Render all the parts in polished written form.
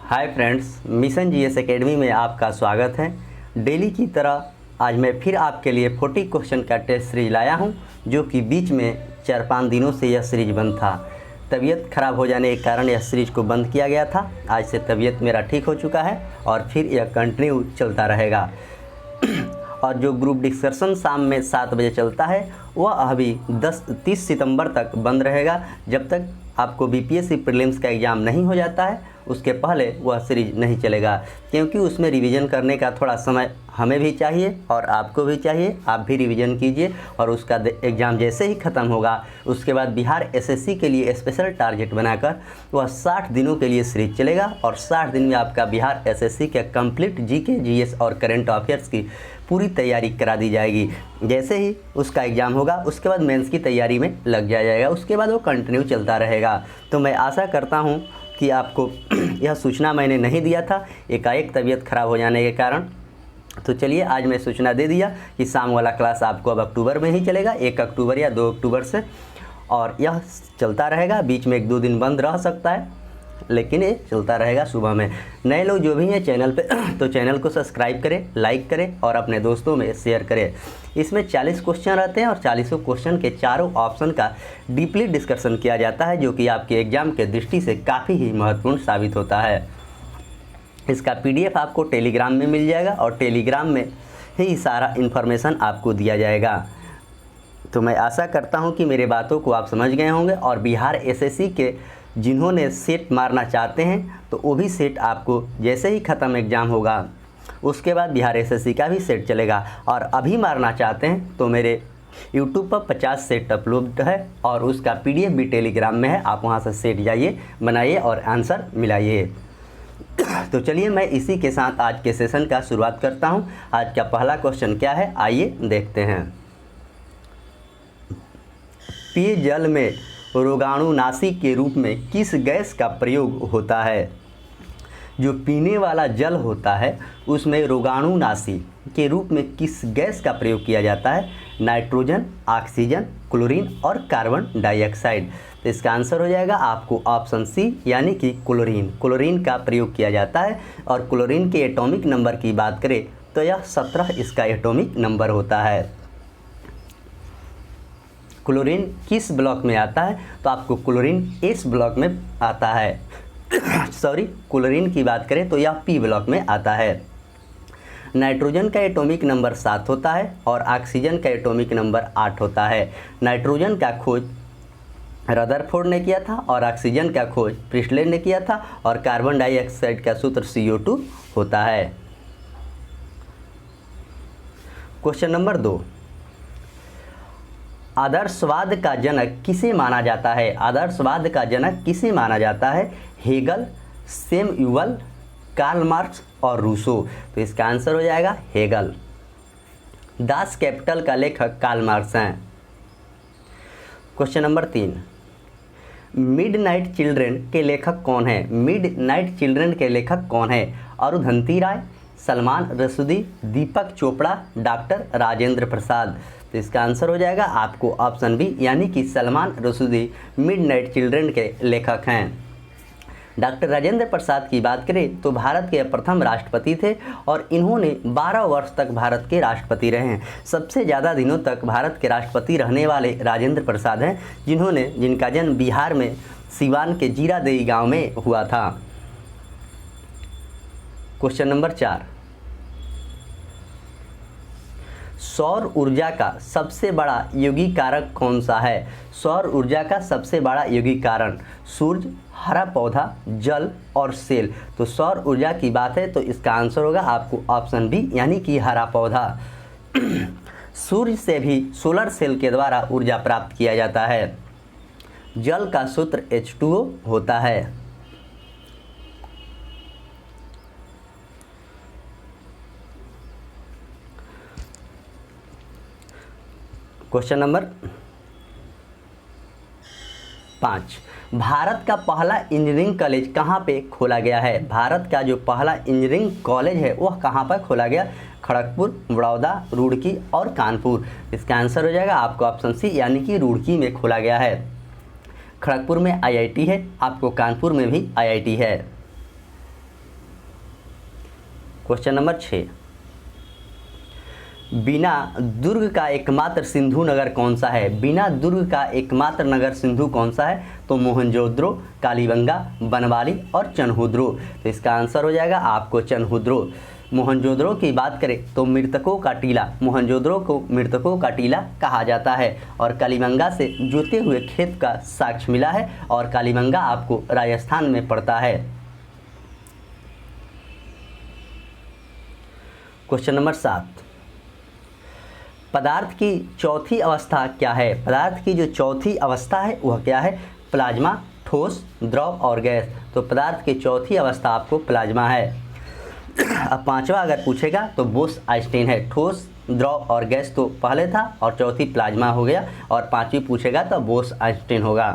Hi friends, mission GS academy में आपका स्वागत है। डेली की तरह आज मैं फिर आपके लिए 40 क्वेश्चन का टेस्ट सीरीज लाया हूं, जो कि बीच में 4-5 दिनों से यह सीरीज बंद था। तबीयत ख़राब हो जाने के कारण यह सीरीज को बंद किया गया था। आज से तबीयत मेरा ठीक हो चुका है और फिर यह कंटिन्यू चलता रहेगा। और जो ग्रुप डिस्कशन शाम में 7 बजे चलता है वह अभी 30 सितंबर तक बंद रहेगा। जब तक आपको बीपीएससी प्रीलिम्स का एग्ज़ाम नहीं हो जाता है उसके पहले वह सीरीज नहीं चलेगा, क्योंकि उसमें रिवीजन करने का थोड़ा समय हमें भी चाहिए और आपको भी चाहिए। आप भी रिवीजन कीजिए और उसका एग्ज़ाम जैसे ही ख़त्म होगा उसके बाद बिहार एसएससी के लिए स्पेशल टारगेट बनाकर वह 60 दिनों के लिए सीरीज चलेगा और 60 दिन में आपका बिहार एसएससी के कंप्लीट जीके, जीएस और करंट अफेयर्स की पूरी तैयारी करा दी जाएगी। जैसे ही उसका एग्ज़ाम होगा उसके बाद मेंस की तैयारी में लग जाएगा, उसके बाद वो कंटिन्यू चलता रहेगा। तो मैं आशा करता हूँ कि आपको यह सूचना मैंने नहीं दिया था एकाएक तबीयत ख़राब हो जाने के कारण। तो चलिए आज मैं सूचना दे दिया कि शाम वाला क्लास आपको अब अक्टूबर में ही चलेगा, 1 अक्टूबर या 2 अक्टूबर से, और यह चलता रहेगा। बीच में 1-2 दिन बंद रह सकता है लेकिन ये चलता रहेगा सुबह में। नए लोग जो भी हैं चैनल पे तो चैनल को सब्सक्राइब करें, लाइक करें और अपने दोस्तों में शेयर करें। इसमें 40 क्वेश्चन रहते हैं और 40 क्वेश्चन के चारों ऑप्शन का डीपली डिस्कशन किया जाता है, जो कि आपके एग्ज़ाम के दृष्टि से काफ़ी ही महत्वपूर्ण साबित होता है। इसका PDF आपको टेलीग्राम में मिल जाएगा और टेलीग्राम में ही सारा इन्फॉर्मेशन आपको दिया जाएगा। तो मैं आशा करता हूँ कि मेरे बातों को आप समझ गए होंगे और बिहार एसएससी के जिन्होंने सेट मारना चाहते हैं तो वो भी सेट आपको जैसे ही ख़त्म एग्ज़ाम होगा उसके बाद बिहार एसएससी का भी सेट चलेगा। और अभी मारना चाहते हैं तो मेरे यूट्यूब पर 50 सेट अपलोड है और उसका PDF भी टेलीग्राम में है। आप वहां से सेट जाइए, बनाइए और आंसर मिलाइए। तो चलिए मैं इसी के साथ आज के सेशन का शुरुआत करता हूं। आज का पहला क्वेश्चन क्या है, आइए देखते हैं। पेय जल में रोगाणुनाशी के रूप में किस गैस का प्रयोग होता है? जो पीने वाला जल होता है उसमें रोगाणुनाशी के रूप में किस गैस का प्रयोग किया जाता है? नाइट्रोजन, ऑक्सीजन, क्लोरीन और कार्बन डाइऑक्साइड। तो इसका आंसर हो जाएगा आपको ऑप्शन सी, यानी कि क्लोरीन। क्लोरीन का प्रयोग किया जाता है और क्लोरीन के एटॉमिक नंबर की बात करें तो यह 17 इसका एटॉमिक नंबर होता है। क्लोरीन किस ब्लॉक में आता है? तो आपको क्लोरीन एस ब्लॉक में आता है। सॉरी, क्लोरीन की बात करें तो यह पी ब्लॉक में आता है। नाइट्रोजन का एटॉमिक नंबर 7 होता है और ऑक्सीजन का एटॉमिक नंबर 8 होता है। नाइट्रोजन का खोज रदरफोर्ड ने किया था और ऑक्सीजन का खोज प्रिस्टले ने किया था और कार्बन डाइऑक्साइड का सूत्र CO2 होता है। क्वेश्चन नंबर 2, आदर्शवाद का जनक किसे माना जाता है? आदर्शवाद का जनक किसे माना जाता है? हेगल, सैमुअल, कार्ल मार्क्स और रूसो। तो इसका आंसर हो जाएगा हेगल। दास कैपिटल का लेखक कार्ल मार्क्स हैं। क्वेश्चन नंबर 3, मिडनाइट चिल्ड्रन के लेखक कौन है? मिडनाइट चिल्ड्रन के लेखक कौन है? अरुंधति राय, सलमान रशदी, दीपक चोपड़ा, डॉक्टर राजेंद्र प्रसाद। तो इसका आंसर हो जाएगा आपको ऑप्शन बी, यानी कि सलमान रशदी मिडनाइट चिल्ड्रन के लेखक हैं। डॉक्टर राजेंद्र प्रसाद की बात करें तो भारत के प्रथम राष्ट्रपति थे और इन्होंने 12 वर्ष तक भारत के राष्ट्रपति रहे हैं। सबसे ज़्यादा दिनों तक भारत के राष्ट्रपति रहने वाले राजेंद्र प्रसाद हैं, जिनका जन्म बिहार में सिवान के जीरादेई गांव में हुआ था। क्वेश्चन नंबर 4, सौर ऊर्जा का सबसे बड़ा यौगिक कारक कौन सा है? सौर ऊर्जा का सबसे बड़ा यौगिक कारण सूर्य, हरा पौधा, जल और सेल। तो सौर ऊर्जा की बात है तो इसका आंसर होगा आपको ऑप्शन बी, यानी कि हरा पौधा। सूर्य से भी सोलर सेल के द्वारा ऊर्जा प्राप्त किया जाता है। जल का सूत्र H2O होता है। क्वेश्चन नंबर 5, भारत का पहला इंजीनियरिंग कॉलेज कहाँ पे खोला गया है? भारत का जो पहला इंजीनियरिंग कॉलेज है वह कहाँ पर खोला गया? खड़गपुर, बड़ौदा, रुड़की और कानपुर। इसका आंसर हो जाएगा आपको ऑप्शन सी, यानी कि रुड़की में खोला गया है। खड़गपुर में IIT है, आपको कानपुर में भी IIT है। क्वेश्चन नंबर 6, बिना दुर्ग का एकमात्र सिंधु नगर कौन सा है? बिना दुर्ग का एकमात्र नगर सिंधु कौन सा है? तो मोहनजोदड़ो, कालीबंगा, बनवाली और चनहुद्रो। तो इसका आंसर हो जाएगा आपको चनहुद्रो। मोहनजोदड़ो की बात करें तो मृतकों का टीला, मोहनजोदड़ो को मृतकों का टीला कहा जाता है। और कालीबंगा से जोते हुए खेत का साक्ष्य मिला है और कालीबंगा आपको राजस्थान में पड़ता है। क्वेश्चन नंबर 7, पदार्थ की चौथी अवस्था क्या है? पदार्थ की जो चौथी अवस्था है वह क्या है? प्लाज्मा, ठोस, द्रव और गैस। तो पदार्थ की चौथी अवस्था आपको प्लाज्मा है। अब पांचवा अगर पूछेगा तो बोस आइंस्टीन है। ठोस, द्रव और गैस तो पहले था और चौथी प्लाज्मा हो गया, और पांचवी पूछेगा तो बोस आइंस्टीन होगा।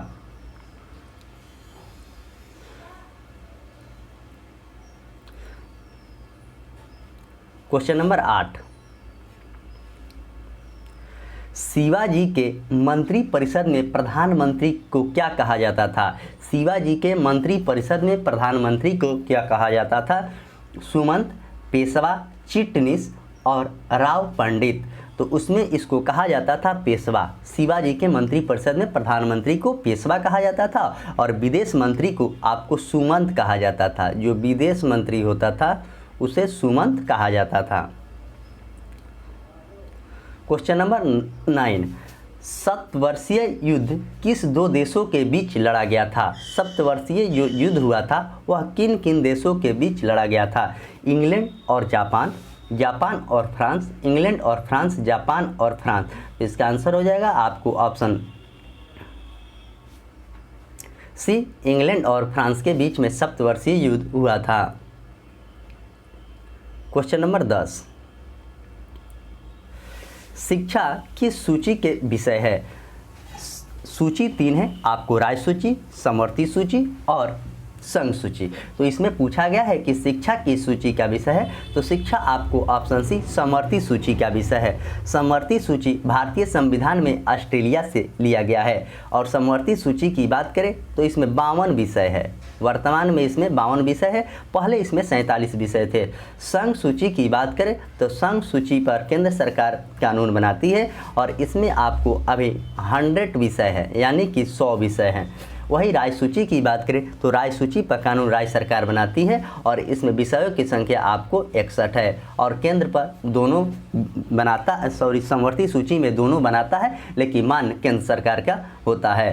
क्वेश्चन नंबर 8, शिवाजी के मंत्री परिषद में प्रधानमंत्री को क्या कहा जाता था? शिवाजी के मंत्री परिषद में प्रधानमंत्री को क्या कहा जाता था? सुमंत, पेशवा, चिटनीस और राव पंडित। तो उसमें इसको कहा जाता था पेशवा। शिवाजी के मंत्री परिषद में प्रधानमंत्री को पेशवा कहा जाता था और विदेश मंत्री को आपको सुमंत कहा जाता था। जो विदेश मंत्री होता था उसे सुमंत कहा जाता था। क्वेश्चन नंबर 9, सप्तवर्षीय युद्ध किस दो देशों के बीच लड़ा गया था? सप्तवर्षीय जो युद्ध हुआ था वह किन किन देशों के बीच लड़ा गया था? इंग्लैंड और जापान, जापान और फ्रांस, इंग्लैंड और फ्रांस, जापान और फ्रांस। इसका आंसर हो जाएगा आपको ऑप्शन सी, इंग्लैंड और फ्रांस के बीच में सप्तवर्षीय युद्ध हुआ था। क्वेश्चन नंबर 10, शिक्षा किस सूची के विषय है? सूची 3 है आपको, राय सूची, समवर्ती सूची और संघ सूची। तो इसमें पूछा गया है कि शिक्षा की सूची का विषय है, तो शिक्षा आपको ऑप्शन सी समवर्ती सूची का विषय है। समवर्ती सूची भारतीय संविधान में ऑस्ट्रेलिया से लिया गया है। और समवर्ती सूची की बात करें तो इसमें 52 विषय है। वर्तमान में इसमें 52 विषय है, पहले इसमें 47 विषय थे। संघ सूची की बात करें तो संघ सूची पर केंद्र सरकार कानून बनाती है और इसमें आपको अभी 100 विषय है, यानी कि 100 विषय हैं। वही राय सूची की बात करें तो राय सूची पर कानून राज्य सरकार बनाती है और इसमें विषयों की संख्या आपको 61 है। और केंद्र पर दोनों बनाता, समवर्ती सूची में दोनों बनाता है, लेकिन मान केंद्र सरकार का होता है।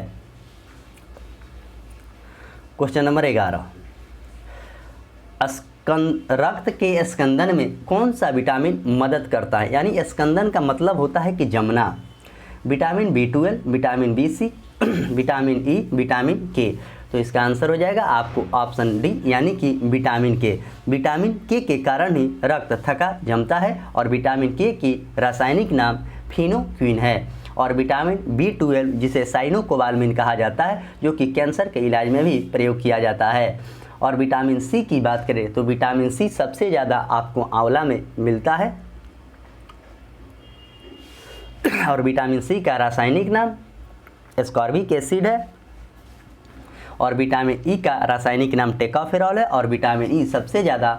क्वेश्चन नंबर 11, रक्त के स्कंदन में कौन सा विटामिन मदद करता है? यानी स्कंदन का मतलब होता है कि जमना। Vitamin B12, vitamin B6, vitamin E, vitamin K. तो इसका आंसर हो जाएगा आपको ऑप्शन डी, यानी कि विटामिन के। विटामिन के कारण ही रक्त थका जमता है और विटामिन के की रासायनिक नाम फिनोक्विन है। और विटामिन B12 जिसे साइनोकोबालमिन कहा जाता है, जो कि कैंसर के इलाज में भी प्रयोग किया जाता है। और विटामिन सी की बात करें तो विटामिन सी सबसे ज़्यादा आपको आंवला में मिलता है और विटामिन सी का रासायनिक नाम एस्कॉर्बिक एसिड है। और विटामिन ई का रासायनिक नाम टेकोफेरॉल है। और विटामिन ई सबसे ज़्यादा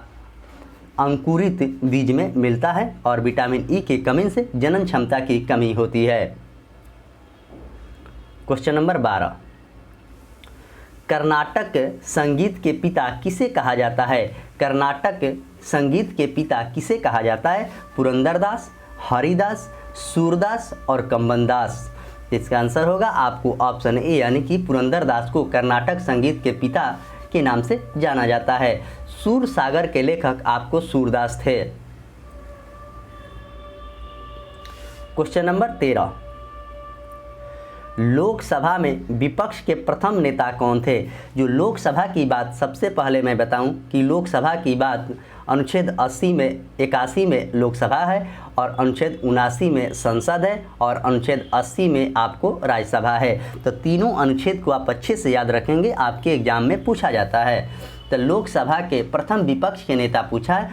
अंकुरित बीज में मिलता है और विटामिन ई की कमी से जनन क्षमता की कमी होती है। क्वेश्चन नंबर 12, कर्नाटक संगीत के पिता किसे कहा जाता है? कर्नाटक संगीत के पिता किसे कहा जाता है? पुरंदरदास, हरिदास, सूरदास और कंबनदास। इसका आंसर होगा आपको ऑप्शन ए, यानी कि पुरंदरदास को कर्नाटक संगीत के पिता के नाम से जाना जाता है। सूर सागर के लेखक आपको सूरदास थे। क्वेश्चन नंबर 13, लोकसभा में विपक्ष के प्रथम नेता कौन थे? जो लोकसभा की बात सबसे पहले मैं बताऊं कि लोकसभा की बात अनुच्छेद 80 में 81 में लोकसभा है और अनुच्छेद 79 में संसद है और अनुच्छेद 80 में आपको राज्यसभा है। तो तीनों अनुच्छेद को आप अच्छे से याद रखेंगे, आपके एग्जाम में पूछा जाता है। तो लोकसभा के प्रथम विपक्ष के नेता पूछा है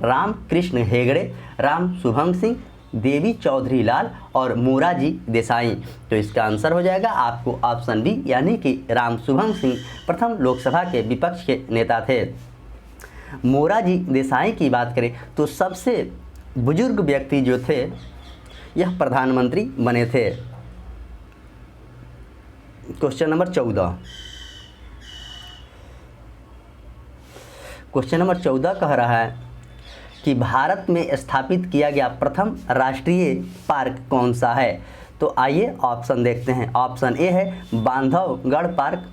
राम कृष्ण हेगड़े, राम शुभम सिंह, देवी चौधरी लाल और मोरारजी देसाई। तो इसका आंसर हो जाएगा आपको ऑप्शन बी, यानी कि राम शुभम सिंह प्रथम लोकसभा के विपक्ष के नेता थे। मोरारजी देसाई की बात करें तो सबसे बुजुर्ग व्यक्ति जो थे यह प्रधानमंत्री बने थे। Question number 14। क्वेश्चन नंबर 14 कह रहा है कि भारत में स्थापित किया गया प्रथम राष्ट्रीय पार्क कौन सा है। तो आइए ऑप्शन देखते हैं। ऑप्शन ए है Bandhavgarh park,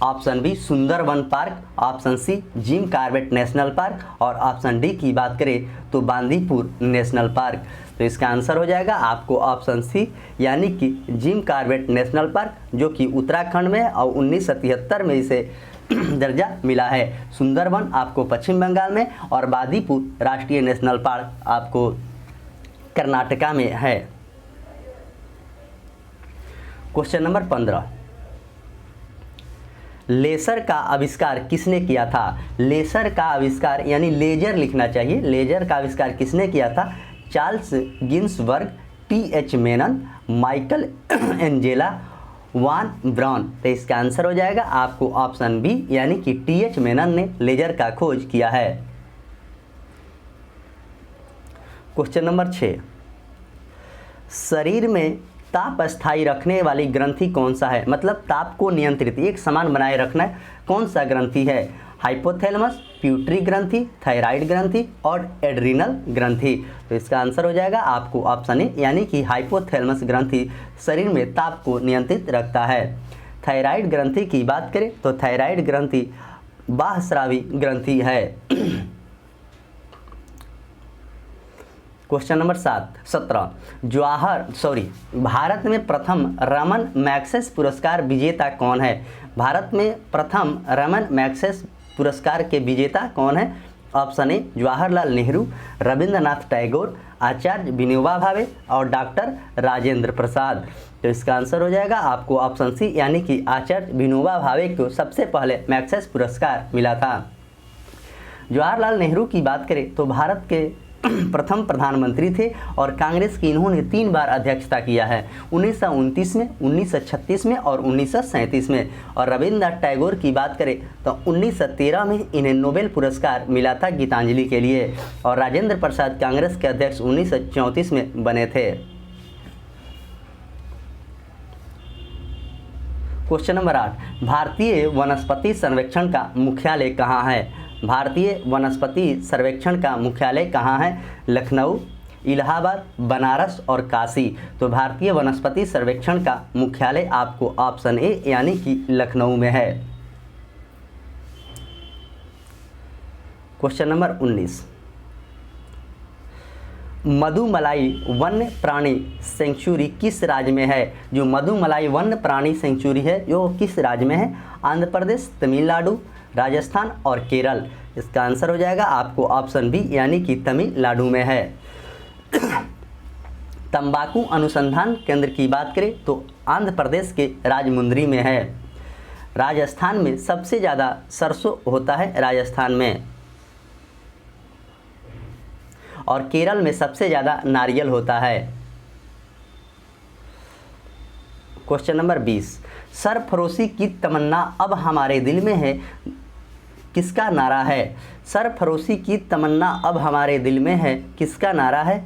option B Sundarban park, option C Jim Corbett national park और ऑप्शन डी की बात करें तो बांदीपुर नेशनल पार्क। तो इसका आंसर हो जाएगा आपको ऑप्शन सी यानी कि जिम कॉर्बेट नेशनल पार्क, जो कि उत्तराखंड में और 1977 में इसे दर्जा मिला है। सुंदरवन आपको पश्चिम बंगाल में और बांदीपुर राष्ट्रीय नेशनल पार्क आपको कर्नाटका में है। Question number 15। लेजर का आविष्कार किसने किया था। लेजर का आविष्कार यानी लेजर लिखना चाहिए। लेजर का आविष्कार किसने किया था। Charles Ginsburg, T H. Menon, Michael Angela, von Braun. तो इसका आंसर हो जाएगा आपको ऑप्शन बी यानी कि टी.एच. मेनन ने लेजर का खोज किया है। Question number 6। शरीर में ताप स्थायी रखने वाली ग्रंथि कौन सा है। मतलब ताप को नियंत्रित एक समान बनाए रखना कौन सा ग्रंथि है। हाइपोथैलेमस, प्यूटरी ग्रंथि, थायराइड ग्रंथि और एड्रिनल ग्रंथि। तो इसका आंसर हो जाएगा आपको ऑप्शन ए यानी कि हाइपोथैलेमस ग्रंथि शरीर में ताप को नियंत्रित रखता है। थायराइड ग्रंथि की बात करें तो थायराइड ग्रंथि बाह्यस्रावी ग्रंथि है। Question number 17। भारत में प्रथम रमन मैग्सेस पुरस्कार विजेता कौन है। भारत में प्रथम रमन मैग्सेस पुरस्कार के विजेता कौन है। ऑप्शन ए जवाहरलाल नेहरू, रविंद्रनाथ टैगोर, आचार्य विनोबा भावे और डॉक्टर राजेंद्र प्रसाद। तो इसका आंसर हो जाएगा आपको ऑप्शन सी यानी कि आचार्य विनोबा भावे को सबसे पहले मैग्सेस पुरस्कार मिला था। जवाहरलाल नेहरू की बात करें तो भारत के प्रथम प्रधानमंत्री थे और कांग्रेस की इन्होंने 3 बार अध्यक्षता किया है, 1929 में, 1936 में और 1937 में। और रविंद्रनाथ टैगोर की बात करें तो 1913 में इन्हें नोबेल पुरस्कार मिला था गीतांजलि के लिए। और राजेंद्र प्रसाद कांग्रेस के अध्यक्ष 1934 में बने थे। Question number 8। भारतीय वनस्पति सर्वेक्षण का मुख्यालय कहाँ है। भारतीय वनस्पति सर्वेक्षण का मुख्यालय कहाँ है। लखनऊ, इलाहाबाद, बनारस और काशी। तो भारतीय वनस्पति सर्वेक्षण का मुख्यालय आपको ऑप्शन ए यानी कि लखनऊ में है। Question number 19। मधुमलाई वन्य प्राणी सेंचुरी किस राज्य में है। जो मधुमलाई वन्य प्राणी सेंचुरी है जो किस राज्य में है। आंध्र प्रदेश, तमिलनाडु, राजस्थान और केरल। इसका आंसर हो जाएगा आपको ऑप्शन बी यानी कि तमिलनाडु में है। तंबाकू अनुसंधान केंद्र की बात करें तो आंध्र प्रदेश के राजमुंद्री में है। राजस्थान में सबसे ज़्यादा सरसों होता है राजस्थान में। और केरल में सबसे ज़्यादा नारियल होता है। Question number 20। सरफरोशी की तमन्ना अब हमारे दिल में है किसका नारा है। सरफरोशी की तमन्ना अब हमारे दिल में है किसका नारा है।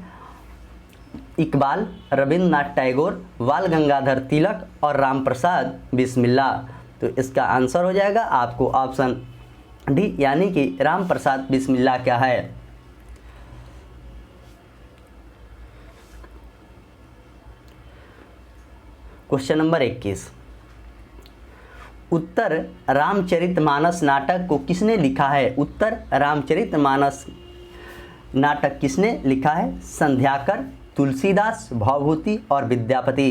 इकबाल, रविंद्रनाथ टैगोर, बाल गंगाधर तिलक और राम प्रसाद बिस्मिल्ला। तो इसका आंसर हो जाएगा आपको ऑप्शन डी यानी कि राम प्रसाद बिस्मिल्ला क्या है। Question number 21। उत्तर रामचरितमानस नाटक को किसने लिखा है। उत्तर रामचरितमानस नाटक किसने लिखा है। संध्याकर, तुलसीदास, भवभूति और विद्यापति।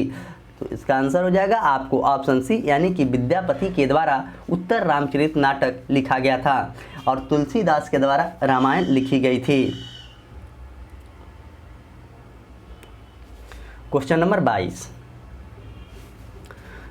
तो इसका आंसर हो जाएगा आपको ऑप्शन सी यानी कि विद्यापति के द्वारा उत्तर रामचरित नाटक लिखा गया था और तुलसीदास के द्वारा रामायण लिखी गई थी। Question number 22।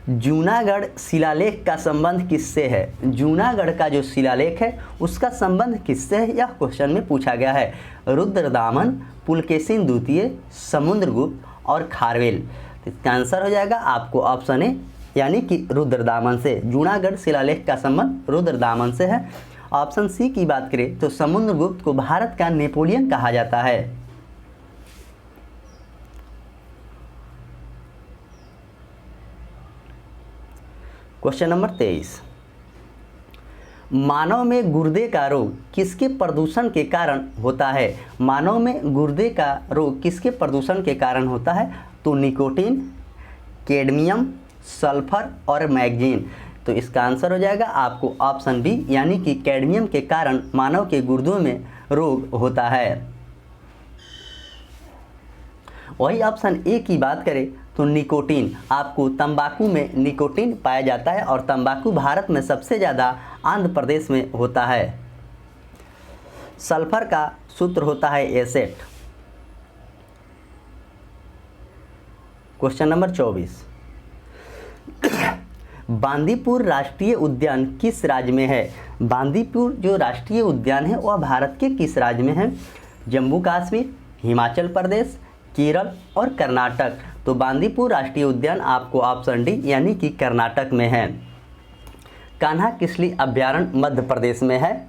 जूनागढ़ शिलालेख का संबंध किससे है। जूनागढ़ का जो शिलालेख है उसका संबंध किससे है यह क्वेश्चन में पूछा गया है। रुद्रदामन, पुलकेशिन द्वितीय, समुद्रगुप्त और खारवेल। तो इसका आंसर हो जाएगा आपको ऑप्शन ए यानी कि रुद्रदामन से। जूनागढ़ शिलालेख का संबंध रुद्रदामन से है। ऑप्शन सी की बात करें तो समुद्रगुप्त को भारत का नेपोलियन कहा जाता है। क्वेश्चन नंबर 23, मानव में गुर्दे का रोग किसके प्रदूषण के कारण होता है? मानव में गुर्दे का रोग किसके प्रदूषण के कारण होता है? तो निकोटीन, कैडमियम, सल्फर और मैग्नीज। तो इसका आंसर हो जाएगा आपको ऑप्शन बी यानी कि कैडमियम के कारण मानव के गुर्दों में रोग होता है। वही ऑप्शन ए की बात करें तो निकोटीन, आपको तंबाकू में निकोटीन पाया जाता है और तंबाकू भारत में सबसे ज़्यादा आंध्र प्रदेश में होता है। सल्फर का सूत्र होता है एसेट। क्वेश्चन नंबर 24, बांदीपुर राष्ट्रीय उद्यान किस राज्य में है? बांदीपुर जो राष्ट्रीय उद्यान है वह भारत के किस राज्य में है? जम्मू कश्मीर, हिमाचल प्रदेश, केरल और कर्नाटक। तो बांदीपुर राष्ट्रीय उद्यान आपको ऑप्शन डी यानी कि कर्नाटक में है। कान्हा किसली अभ्यारण्य मध्य प्रदेश में है।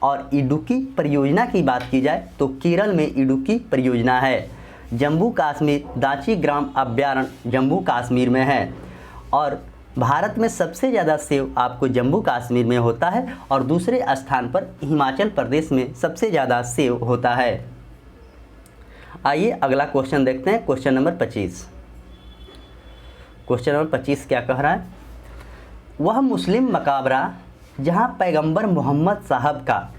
और इडुक्की परियोजना की बात की जाए तो केरल में इडुक्की परियोजना है। जम्मू कश्मीर दाची ग्राम अभ्यारण्य जम्मू कश्मीर में है। और भारत में सबसे ज़्यादा सेब आपको जम्मू कश्मीर में होता है और दूसरे स्थान पर हिमाचल प्रदेश में सबसे ज़्यादा सेब होता है। आइए अगला क्वेश्चन देखते हैं। Question number 25। क्वेश्चन नंबर 25 क्या कह रहा है? वह मुस्लिम मकबरा जहां पैगंबर मोहम्मद साहब का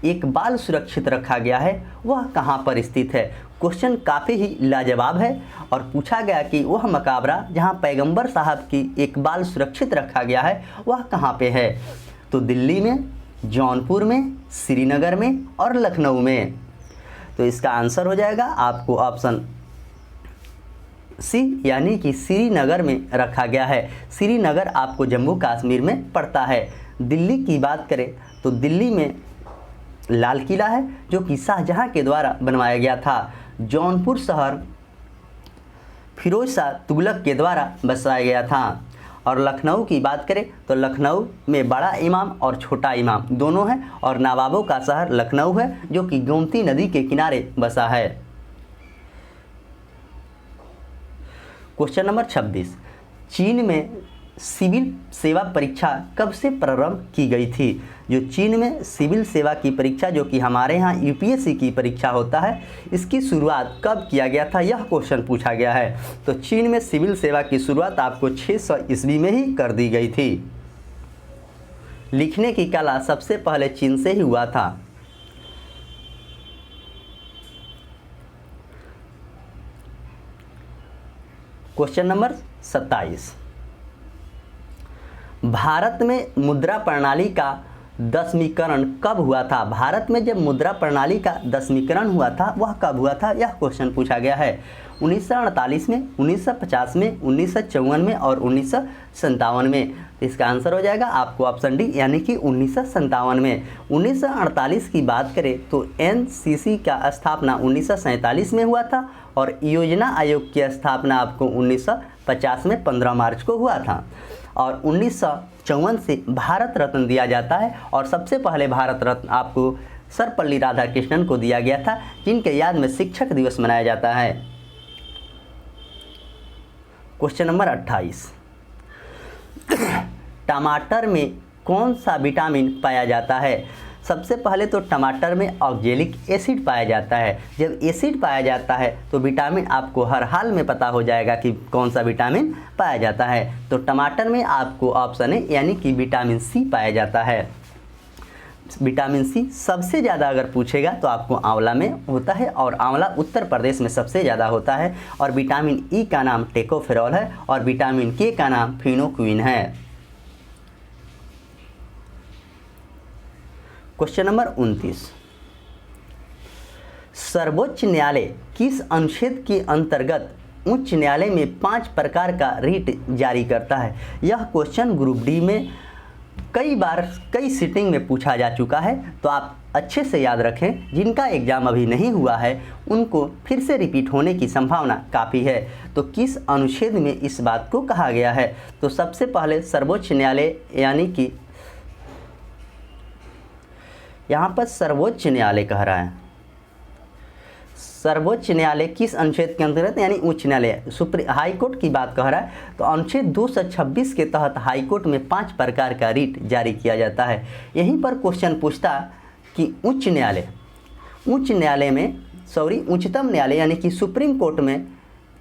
एक बाल सुरक्षित रखा गया है वह कहां पर स्थित है? क्वेश्चन काफ़ी ही लाजवाब है और पूछा गया कि वह मकबरा जहां पैगंबर साहब की एक बाल सुरक्षित रखा गया है वह कहां पे है? तो दिल्ली में, जौनपुर में, श्रीनगर में और लखनऊ में। तो इसका आंसर हो जाएगा आपको ऑप्शन सी यानी कि श्रीनगर में रखा गया है। श्रीनगर आपको जम्मू कश्मीर में पड़ता है। दिल्ली की बात करें तो दिल्ली में लाल किला है जो कि शाहजहां के द्वारा बनवाया गया था। जौनपुर शहर फिरोज शाह तुगलक के द्वारा बसाया गया था। और लखनऊ की बात करें तो लखनऊ में बड़ा इमाम और छोटा इमाम दोनों हैं और नवाबों का शहर लखनऊ है जो कि गोमती नदी के किनारे बसा है। क्वेश्चन नंबर 26, चीन में सिविल सेवा परीक्षा कब से प्रारंभ की गई थी? जो चीन में सिविल सेवा की परीक्षा जो कि हमारे यहाँ यूपीएससी की परीक्षा होता है इसकी शुरुआत कब किया गया था यह क्वेश्चन पूछा गया है। तो चीन में सिविल सेवा की शुरुआत आपको 600 ईस्वी में ही कर दी गई थी। लिखने की कला सबसे पहले चीन से ही हुआ था। क्वेश्चन नंबर 27, भारत में मुद्रा प्रणाली का 10वीकरण कब हुआ था? भारत में जब मुद्रा प्रणाली का 10वीकरण हुआ था वह कब हुआ था यह क्वेश्चन पूछा गया है। 1948 में, 1950 में, 1954 में और 1957 में। इसका आंसर हो जाएगा आपको ऑप्शन डी यानी कि 1957 में। 1948 की बात करें तो एनसीसी का स्थापना 1947 में हुआ था और योजना आयोग की स्थापना आपको 1950 में 15 मार्च को हुआ था। और 1954 से भारत रत्न दिया जाता है और सबसे पहले भारत रत्न आपको सर्वपल्ली राधाकृष्णन को दिया गया था जिनके याद में शिक्षक दिवस मनाया जाता है। क्वेश्चन नंबर 28, टमाटर में कौन सा विटामिन पाया जाता है? सबसे पहले तो टमाटर में ऑक्जेलिक एसिड पाया जाता है। जब एसिड पाया जाता है तो विटामिन आपको हर हाल में पता हो जाएगा कि कौन सा विटामिन पाया जाता है। तो टमाटर में आपको ऑप्शन है यानी कि विटामिन सी पाया जाता है। विटामिन सी सबसे ज़्यादा अगर पूछेगा तो आपको आंवला में होता है और आंवला उत्तर प्रदेश में सबसे ज़्यादा होता है। और विटामिन ई का नाम टेकोफेरॉल है और विटामिन के का नाम फिनोक्विन है। क्वेश्चन नंबर 29, सर्वोच्च न्यायालय किस अनुच्छेद के अंतर्गत उच्च न्यायालय में 5 प्रकार का रीट जारी करता है? यह क्वेश्चन ग्रुप डी में कई बार कई सीटिंग में पूछा जा चुका है। तो आप अच्छे से याद रखें, जिनका एग्ज़ाम अभी नहीं हुआ है उनको फिर से रिपीट होने की संभावना काफ़ी है। तो किस अनुच्छेद में इस बात को कहा गया है? तो सबसे पहले सर्वोच्च न्यायालय, यानी कि यहाँ पर सर्वोच्च न्यायालय कह रहा है। सर्वोच्च न्यायालय किस अनुच्छेद के अंतर्गत, यानी उच्च न्यायालय हाई कोर्ट की बात कह रहा है। तो अनुच्छेद 226 के तहत हाई कोर्ट में 5 प्रकार का रिट जारी किया जाता है। यहीं पर क्वेश्चन पूछता कि उच्चतम न्यायालय यानी कि सुप्रीम कोर्ट में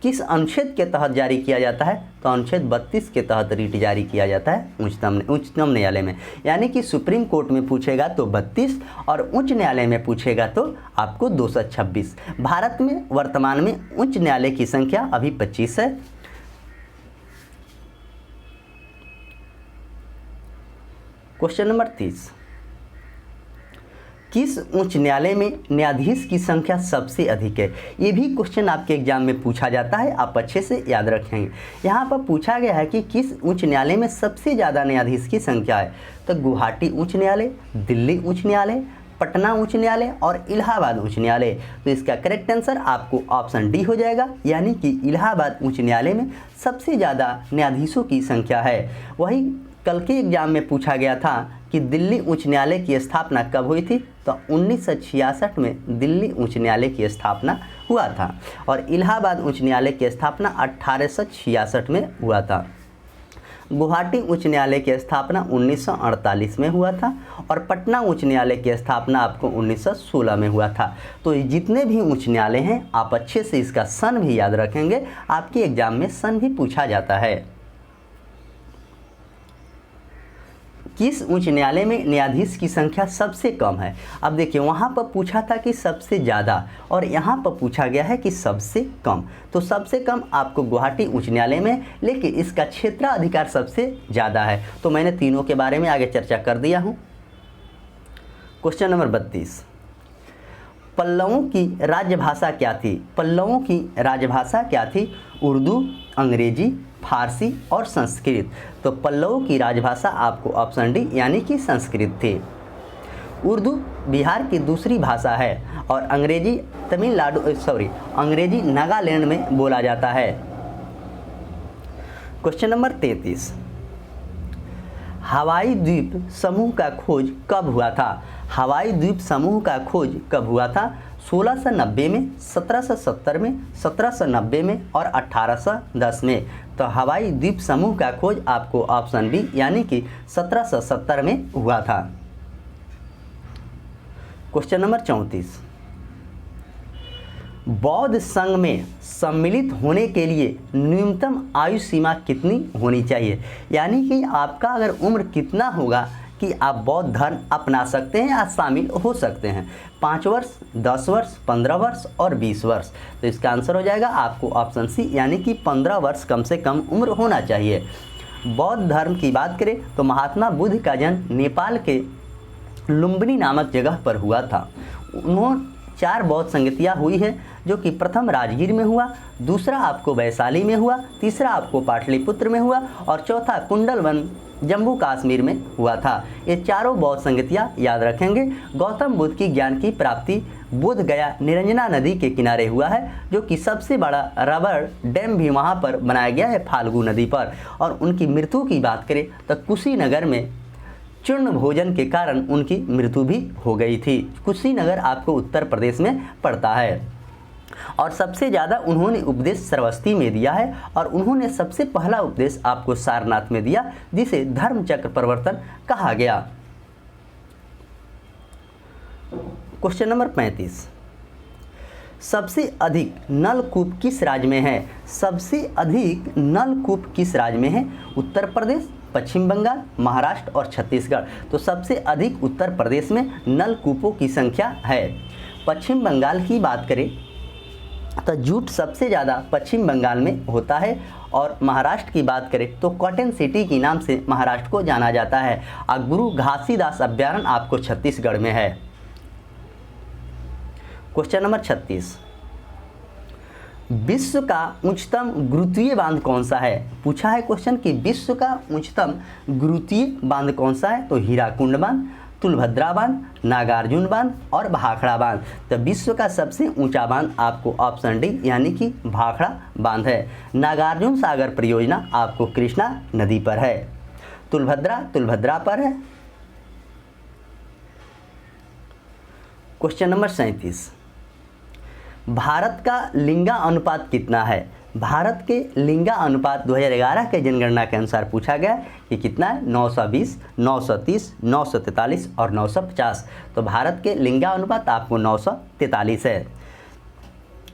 किस अनुच्छेद के तहत जारी किया जाता है? तो अनुच्छेद 32 के तहत रिट जारी किया जाता है उच्चतम न्यायालय में। यानी कि सुप्रीम कोर्ट में पूछेगा तो 32 और उच्च न्यायालय में पूछेगा तो आपको 226। भारत में वर्तमान में उच्च न्यायालय की संख्या अभी 25 है। क्वेश्चन नंबर 30, किस उच्च न्यायालय में न्यायाधीश की संख्या सबसे अधिक है? ये भी क्वेश्चन आपके एग्जाम में पूछा जाता है, आप अच्छे से याद रखेंगे। यहाँ पर पूछा गया है कि किस उच्च न्यायालय में सबसे ज़्यादा न्यायाधीश की संख्या है? तो गुवाहाटी उच्च न्यायालय, दिल्ली उच्च न्यायालय, पटना उच्च न्यायालय और इलाहाबाद उच्च न्यायालय। तो इसका करेक्ट आंसर आपको ऑप्शन डी हो जाएगा, यानी कि इलाहाबाद उच्च न्यायालय में सबसे ज़्यादा न्यायाधीशों की संख्या है। वही कल के एग्जाम में पूछा गया था कि दिल्ली उच्च न्यायालय की स्थापना कब हुई थी? तो 1966 में दिल्ली उच्च न्यायालय की स्थापना हुआ था और इलाहाबाद उच्च न्यायालय की स्थापना 1866 में हुआ था। गुवाहाटी उच्च न्यायालय की स्थापना 1948 में हुआ था और पटना उच्च न्यायालय की स्थापना आपको 1916 में हुआ था। तो ये जितने भी उच्च न्यायालय हैं आप अच्छे से इसका सन भी याद रखेंगे, आपके एग्जाम में सन भी पूछा जाता है। किस उच्च न्यायालय में न्यायाधीश की संख्या सबसे कम है? अब देखिए, वहाँ पर पूछा था कि सबसे ज़्यादा और यहाँ पर पूछा गया है कि सबसे कम। तो सबसे कम आपको गुवाहाटी उच्च न्यायालय में, लेकिन इसका क्षेत्राधिकार सबसे ज़्यादा है। तो मैंने तीनों के बारे में आगे चर्चा कर दिया हूँ। क्वेश्चन नंबर 32, पल्लवों की राजभाषा क्या थी? पल्लवों की राजभाषा क्या थी? उर्दू, अंग्रेजी, फारसी और संस्कृत। तो पल्लवों की राजभाषा आपको ऑप्शन डी यानी कि संस्कृत थी। उर्दू बिहार की दूसरी भाषा है और अंग्रेजी अंग्रेजी नागालैंड में बोला जाता है। क्वेश्चन नंबर 33, हवाई द्वीप समूह का खोज कब हुआ था? हवाई द्वीप समूह का खोज कब हुआ था? 1690 में, 1770 में, 1790 में और 1810 में। तो हवाई द्वीप समूह का खोज आपको ऑप्शन डी यानी कि 1770 में हुआ था। क्वेश्चन नंबर 34, बौद्ध संघ में सम्मिलित होने के लिए न्यूनतम आयु सीमा कितनी होनी चाहिए? यानी कि आपका अगर उम्र कितना होगा कि आप बौद्ध धर्म अपना सकते हैं या शामिल हो सकते हैं? 5 वर्ष, 10 वर्ष, 15 वर्ष और 20 वर्ष। तो इसका आंसर हो जाएगा आपको ऑप्शन सी यानी कि 15 वर्ष कम से कम उम्र होना चाहिए। बौद्ध धर्म की बात करें तो महात्मा बुद्ध का जन्म नेपाल के लुम्बिनी नामक जगह पर हुआ था। उन्होंने 4 बौद्ध संगतियाँ हुई हैं, जो कि प्रथम राजगीर में हुआ, दूसरा आपको वैशाली में हुआ, तीसरा आपको पाटलिपुत्र में हुआ और चौथा कुंडलवन जम्मू कश्मीर में हुआ था। ये चारों बौद्ध संगतियाँ याद रखेंगे। गौतम बुद्ध की ज्ञान की प्राप्ति बोध गया निरंजना नदी के किनारे हुआ है, जो कि सबसे बड़ा रबर डैम भी वहाँ पर बनाया गया है फाल्गु नदी पर। और उनकी मृत्यु की बात करें तो कुशीनगर में चूर्ण भोजन के कारण उनकी मृत्यु भी हो गई थी। कुशीनगर आपको उत्तर प्रदेश में पड़ता है और सबसे ज़्यादा उन्होंने उपदेश श्रावस्ती में दिया है और उन्होंने सबसे पहला उपदेश आपको सारनाथ में दिया, जिसे धर्म चक्र प्रवर्तन कहा गया। क्वेश्चन नंबर 35, सबसे अधिक नलकूप किस राज्य में है? सबसे अधिक नलकूप किस राज्य में है? उत्तर प्रदेश, पश्चिम बंगाल, महाराष्ट्र और छत्तीसगढ़। तो सबसे अधिक उत्तर प्रदेश में नलकूपों की संख्या है। पश्चिम बंगाल की बात करें तो जूट सबसे ज़्यादा पश्चिम बंगाल में होता है और महाराष्ट्र की बात करें तो कॉटन सिटी के नाम से महाराष्ट्र को जाना जाता है। और गुरु घासीदास अभ्यारण्य आपको छत्तीसगढ़ में है। क्वेश्चन नंबर 36, विश्व का उच्चतम गुरुत्वीय बांध कौन सा है? पूछा है क्वेश्चन कि विश्व का उच्चतम गुरुत्वीय बांध कौन सा है? तो हीराकुंड बांध, तुलभद्रा बांध, नागार्जुन बांध और भाखड़ा बांध। तो विश्व का सबसे ऊंचा बांध आपको ऑप्शन डी यानी कि भाखड़ा बांध है। नागार्जुन सागर परियोजना आपको कृष्णा नदी पर है। तुलभद्रा पर है। क्वेश्चन नंबर 37, भारत का लिंगा अनुपात कितना है? भारत के लिंगा अनुपात 2011 के जनगणना के अनुसार पूछा गया कि कितना है? 920, 930, 943 और 950। तो भारत के लिंगा अनुपात आपको 943 है।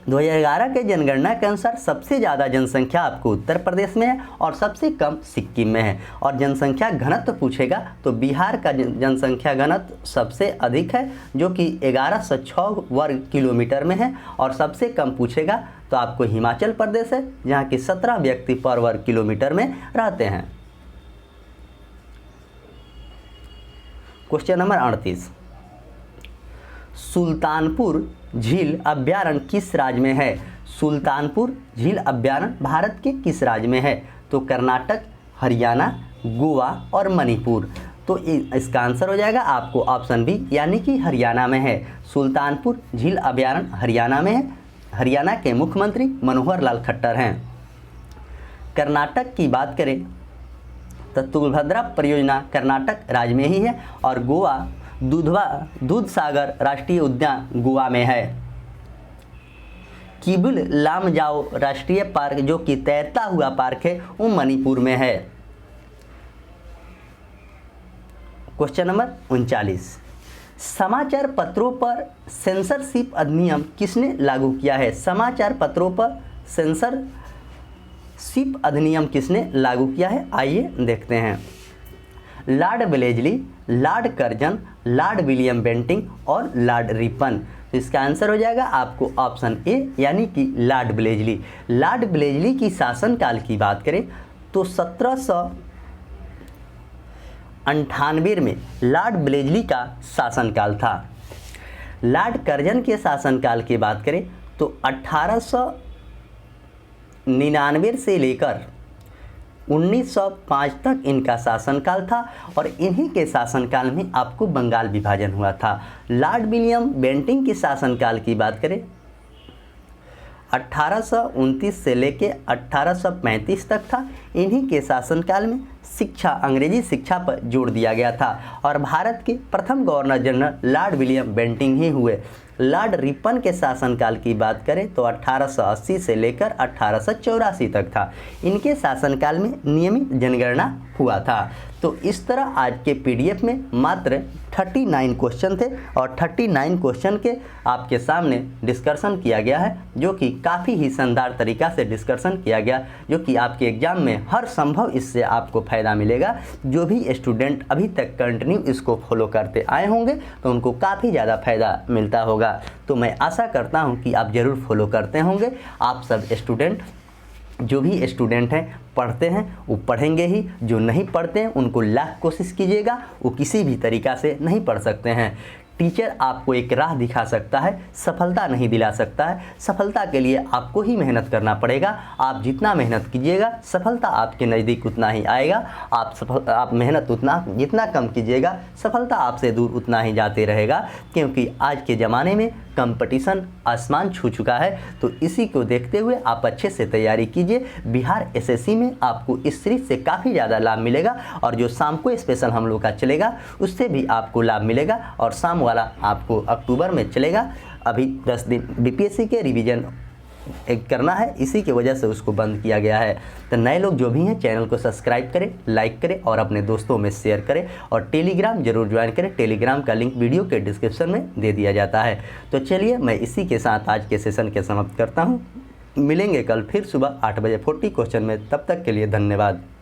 2011 के जनगणना के अनुसार सबसे ज़्यादा जनसंख्या आपको उत्तर प्रदेश में है और सबसे कम सिक्किम में है। और जनसंख्या घनत्व पूछेगा तो बिहार का जनसंख्या घनत्व सबसे अधिक है जो कि 1106 वर्ग किलोमीटर में है। और सबसे कम पूछेगा तो आपको हिमाचल प्रदेश है जहाँ की 17 व्यक्ति पर वर्ग किलोमीटर में रहते हैं। क्वेश्चन नंबर 38, सुल्तानपुर झील अभ्यारण्य किस राज्य में है? सुल्तानपुर झील अभ्यारण्य भारत के किस राज्य में है? तो कर्नाटक, हरियाणा, गोवा और मणिपुर। तो इसका आंसर हो जाएगा आपको ऑप्शन बी यानी कि हरियाणा में है। सुल्तानपुर झील अभ्यारण्य हरियाणा में है। हरियाणा के मुख्यमंत्री मनोहर लाल खट्टर हैं। कर्नाटक की बात करें तो तुलभद्रा परियोजना कर्नाटक राज्य में ही है और गोवा दूधसागर राष्ट्रीय उद्यान गोवा में है। किबुल लामजाओ राष्ट्रीय पार्क जो कि तैरता हुआ पार्क है वो मणिपुर में है। क्वेश्चन नंबर 39, समाचार पत्रों पर सेंसरशिप अधिनियम किसने लागू किया है? समाचार पत्रों पर सेंसरशिप अधिनियम किसने लागू किया है? आइए देखते हैं। Lord Wellesley, Lord Curzon, Lord William Bentinck और लॉर्ड रिपन। तो इसका आंसर हो जाएगा आपको ऑप्शन ए यानी कि लॉर्ड वेलेस्ली। लॉर्ड वेलेस्ली की शासनकाल की बात करें तो 1798 में लॉर्ड वेलेस्ली का शासनकाल था। लॉर्ड कर्जन के शासनकाल की बात करें तो 1899 से लेकर 1905 तक इनका शासनकाल था और इन्हीं के शासनकाल में आपको बंगाल विभाजन हुआ था। लॉर्ड विलियम बेंटिंक के शासनकाल की बात करें 1829 से लेकर 1835 तक था। इन्हीं के शासनकाल में शिक्षा, अंग्रेजी शिक्षा पर जोर दिया गया था और भारत के प्रथम governor general lord William Bentinck ही हुए। लॉर्ड रिपन के शासनकाल की बात करें तो 1880 से लेकर 1884 तक था। इनके शासनकाल में नियमित जनगणना हुआ था। तो इस तरह आज के पीडीएफ में मात्र 39 क्वेश्चन थे और 39 क्वेश्चन के आपके सामने डिस्कशन किया गया है जो कि काफ़ी ही शानदार तरीक़ा से डिस्कशन किया गया जो कि आपके एग्ज़ाम में हर संभव इससे आपको फ़ायदा मिलेगा। जो भी स्टूडेंट अभी तक कंटिन्यू इसको फॉलो करते आए होंगे तो उनको काफ़ी ज़्यादा फ़ायदा मिलता होगा। तो मैं आशा करता हूँ कि आप ज़रूर फॉलो करते होंगे। आप सब स्टूडेंट, जो भी स्टूडेंट हैं पढ़ते हैं वो पढ़ेंगे ही, जो नहीं पढ़ते हैं उनको लाख कोशिश कीजिएगा, वो किसी भी तरीक़ा से नहीं पढ़ सकते हैं। टीचर आपको एक राह दिखा सकता है, सफलता नहीं दिला सकता है। सफलता के लिए आपको ही मेहनत करना पड़ेगा। आप जितना मेहनत कीजिएगा सफलता आपके नज़दीक उतना ही आएगा। आप मेहनत जितना कम कीजिएगा सफलता आपसे दूर उतना ही जाते रहेगा, क्योंकि आज के ज़माने में कंपटीशन आसमान छू चुका है। तो इसी को देखते हुए आप अच्छे से तैयारी कीजिए। बिहार एसएससी में आपको इस सीरीज से काफ़ी ज़्यादा लाभ मिलेगा और जो शाम को स्पेशल हम लोग का चलेगा उससे भी आपको लाभ मिलेगा और शाम वाला आपको अक्टूबर में चलेगा। अभी 10 दिन बीपीएससी के रिवीजन करना है, इसी की वजह से उसको बंद किया गया है। तो नए लोग जो भी हैं चैनल को सब्सक्राइब करें, लाइक करें और अपने दोस्तों में शेयर करें और टेलीग्राम जरूर ज्वाइन करें। टेलीग्राम का लिंक वीडियो के डिस्क्रिप्शन में दे दिया जाता है। तो चलिए मैं इसी के साथ आज के सेशन के समाप्त करता हूँ। मिलेंगे कल फिर सुबह 8 बजे 40 क्वेश्चन में। तब तक के लिए धन्यवाद।